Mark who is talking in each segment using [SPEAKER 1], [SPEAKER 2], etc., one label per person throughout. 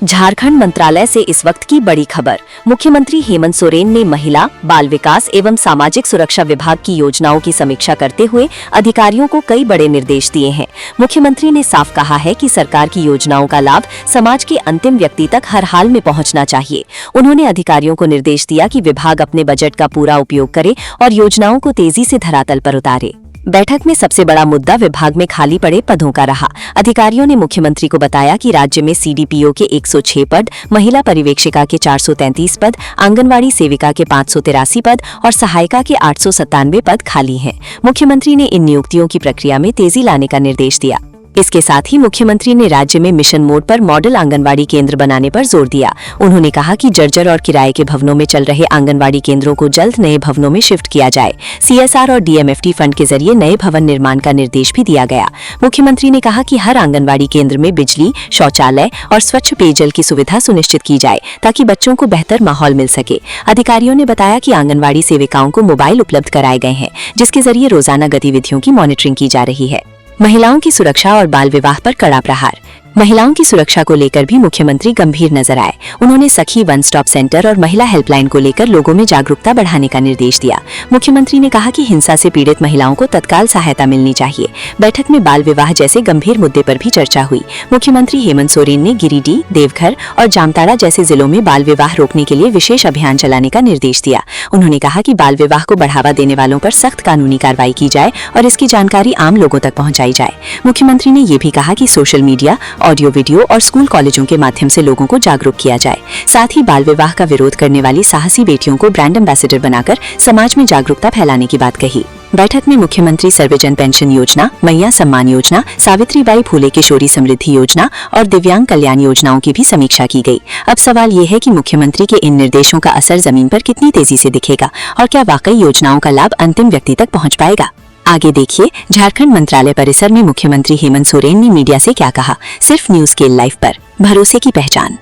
[SPEAKER 1] झारखंड मंत्रालय से इस वक्त की बड़ी खबर। मुख्यमंत्री हेमंत सोरेन ने महिला, बाल विकास एवं सामाजिक सुरक्षा विभाग की योजनाओं की समीक्षा करते हुए अधिकारियों को कई बड़े निर्देश दिए हैं। मुख्यमंत्री ने साफ कहा है कि सरकार की योजनाओं का लाभ समाज के अंतिम व्यक्ति तक हर हाल में पहुंचना चाहिए। उन्होंने अधिकारियों को निर्देश दिया कि विभाग अपने बजट का पूरा उपयोग करे और योजनाओं को तेजी से धरातल पर उतारे। बैठक में सबसे बड़ा मुद्दा विभाग में खाली पड़े पदों का रहा। अधिकारियों ने मुख्यमंत्री को बताया कि राज्य में सीडीपीओ के 106 पद, महिला पर्यवेक्षिका के 433 पद, आंगनवाड़ी सेविका के 583 पद और सहायिका के 897 पद खाली हैं। मुख्यमंत्री ने इन नियुक्तियों की प्रक्रिया में तेजी लाने का निर्देश दिया। इसके साथ ही मुख्यमंत्री ने राज्य में मिशन मोड पर मॉडल आंगनवाड़ी केंद्र बनाने पर जोर दिया। उन्होंने कहा कि जर्जर और किराए के भवनों में चल रहे आंगनवाड़ी केंद्रों को जल्द नए भवनों में शिफ्ट किया जाए। सीएसआर और डीएमएफटी फंड के जरिए नए भवन निर्माण का निर्देश भी दिया गया। मुख्यमंत्री ने कहा कि हर आंगनवाड़ी केंद्र में बिजली, शौचालय और स्वच्छ पेयजल की सुविधा सुनिश्चित की जाए ताकि बच्चों को बेहतर माहौल मिल सके। अधिकारियों ने बताया कि आंगनवाड़ी सेविकाओं को मोबाइल उपलब्ध कराए गए हैं, जिसके जरिए रोजाना गतिविधियों की मॉनिटरिंग की जा रही है। महिलाओं की सुरक्षा और बाल विवाह पर कड़ा प्रहार। महिलाओं की सुरक्षा को लेकर भी मुख्यमंत्री गंभीर नजर आए। उन्होंने सखी वन स्टॉप सेंटर और महिला हेल्पलाइन को लेकर लोगों में जागरूकता बढ़ाने का निर्देश दिया। मुख्यमंत्री ने कहा कि हिंसा से पीड़ित महिलाओं को तत्काल सहायता मिलनी चाहिए। बैठक में बाल विवाह जैसे गंभीर मुद्दे पर भी चर्चा हुई। मुख्यमंत्री हेमंत सोरेन ने गिरिडीह, देवघर और जामताड़ा जैसे जिलों में बाल विवाह रोकने के लिए विशेष अभियान चलाने का निर्देश दिया। उन्होंने कहा कि बाल विवाह को बढ़ावा देने वालों पर सख्त कानूनी कार्रवाई की जाए और इसकी जानकारी आम लोगों तक पहुंचाई जाए। मुख्यमंत्री ने ये भी कहा कि सोशल मीडिया, ऑडियो वीडियो और स्कूल कॉलेजों के माध्यम से लोगों को जागरूक किया जाए। साथ ही बाल विवाह का विरोध करने वाली साहसी बेटियों को ब्रांड एम्बेसडर बनाकर समाज में जागरूकता फैलाने की बात कही। बैठक में मुख्यमंत्री सर्वजन पेंशन योजना, मैया सम्मान योजना, सावित्रीबाई फूले किशोरी समृद्धि योजना और दिव्यांग कल्याण योजनाओं की भी समीक्षा की गई। अब सवाल ये है कि मुख्यमंत्री के इन निर्देशों का असर जमीन पर कितनी तेजी से दिखेगा और क्या वाकई योजनाओं का लाभ अंतिम व्यक्ति तक पहुँच पाएगा। आगे देखिए झारखंड मंत्रालय परिसर में मुख्यमंत्री हेमंत सोरेन ने मीडिया से क्या कहा। सिर्फ न्यूज स्केल लाइव पर भरोसे की पहचान।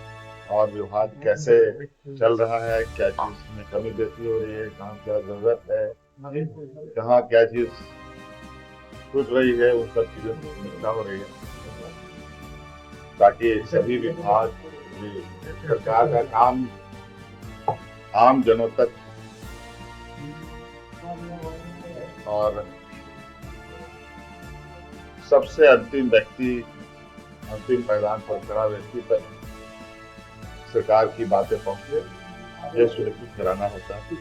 [SPEAKER 2] और विभाग कैसे चल रहा है, क्या चीज में कमी बेसी हो रही है, कहाँ क्या जरूरत है, कहाँ क्या चीज छूट रही है, उन सब चीजों की समीक्षा हो रही है ताकि सभी विभाग, सरकार का काम आम जनों तक और सबसे अंतिम व्यक्ति, अंतिम पायदान पर खड़ा व्यक्ति तक सरकार की बातें पहुंचे, ये सुनिश्चित कराना होता है।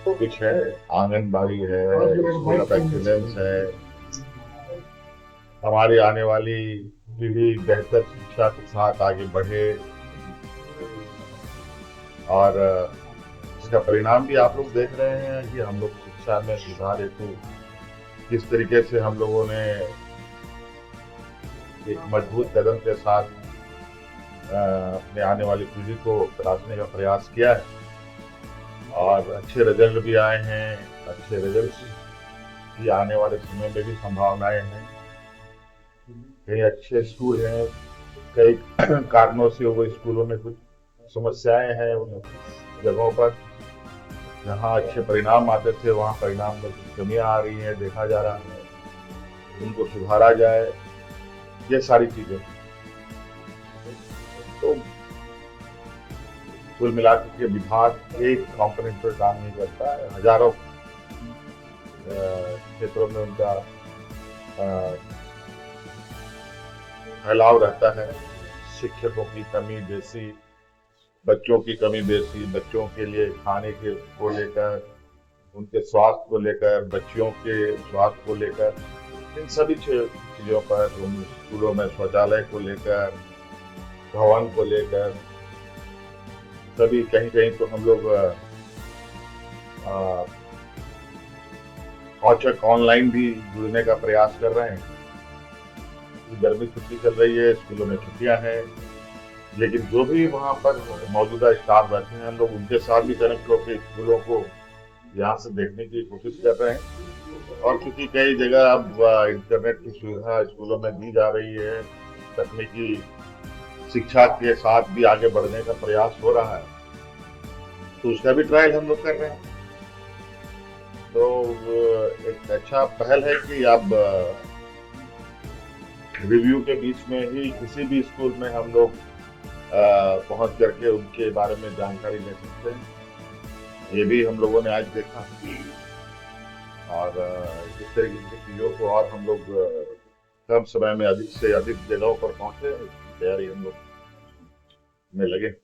[SPEAKER 2] कुछ है, आंगनबाड़ी है, स्कूल ऑफ एक्सीलेंस है, हमारी आने वाली पीढ़ी बेहतर शिक्षा के साथ आगे बढ़े और इसका परिणाम भी आप लोग देख रहे हैं कि हम लोग शिक्षा में सुधार हेतु किस तरीके से हम लोगों ने एक मजबूत कदम के साथ अपने आने वाली पीढ़ी को तराशने का प्रयास किया है और अच्छे रिजल्ट भी आए हैं। अच्छे रिजल्ट की आने वाले समय में भी संभावनाएं हैं। कई अच्छे स्कूल हैं, कई कारणों से वो स्कूलों में कुछ समस्याएं हैं। उन जगहों पर जहाँ अच्छे परिणाम आते थे वहाँ परिणाम में कमियां आ रही हैं, देखा जा रहा है, उनको सुधारा जाए, ये सारी चीजें। तो कुल मिलाकर के विभाग एक कंपोनेंट पर काम नहीं करता है, हजारों क्षेत्रों में उनका फैलाव रहता है। शिक्षकों की कमी बेसी, बच्चों की कमी बेसी, बच्चों के लिए खाने के को लेकर, उनके स्वास्थ्य को लेकर, बच्चियों के स्वास्थ्य को लेकर, इन सभी चीजों पर, उन स्कूलों में शौचालय को लेकर, भवन को लेकर, सभी कहीं कहीं तो हम लोग औचक ऑनलाइन भी जुड़ने का प्रयास कर रहे हैं। गर्मी छुट्टी चल रही है, स्कूलों में छुट्टियां हैं, लेकिन जो भी वहाँ पर मौजूदा स्टाफ बैठे हैं, हम लोग उनके साथ भी कनेक्ट होकर स्कूलों को यहाँ से देखने की कोशिश कर रहे हैं। और क्योंकि कई जगह अब इंटरनेट की सुविधा स्कूलों में दी जा रही है, तकनीकी शिक्षा के साथ भी आगे बढ़ने का प्रयास हो रहा है, तो उसका भी ट्रायल हम लोग कर रहे हैं। तो एक अच्छा पहल है कि अब रिव्यू के बीच में ही किसी भी स्कूल में हम लोग पहुंच करके उनके बारे में जानकारी ले सकते हैं। ये भी हम लोगों ने आज देखा। और इस तरीके की चीज़ों को और हम लोग कम समय में अधिक से अधिक जगहों पर पहुंचे, तैयारी हम लोग में लगे।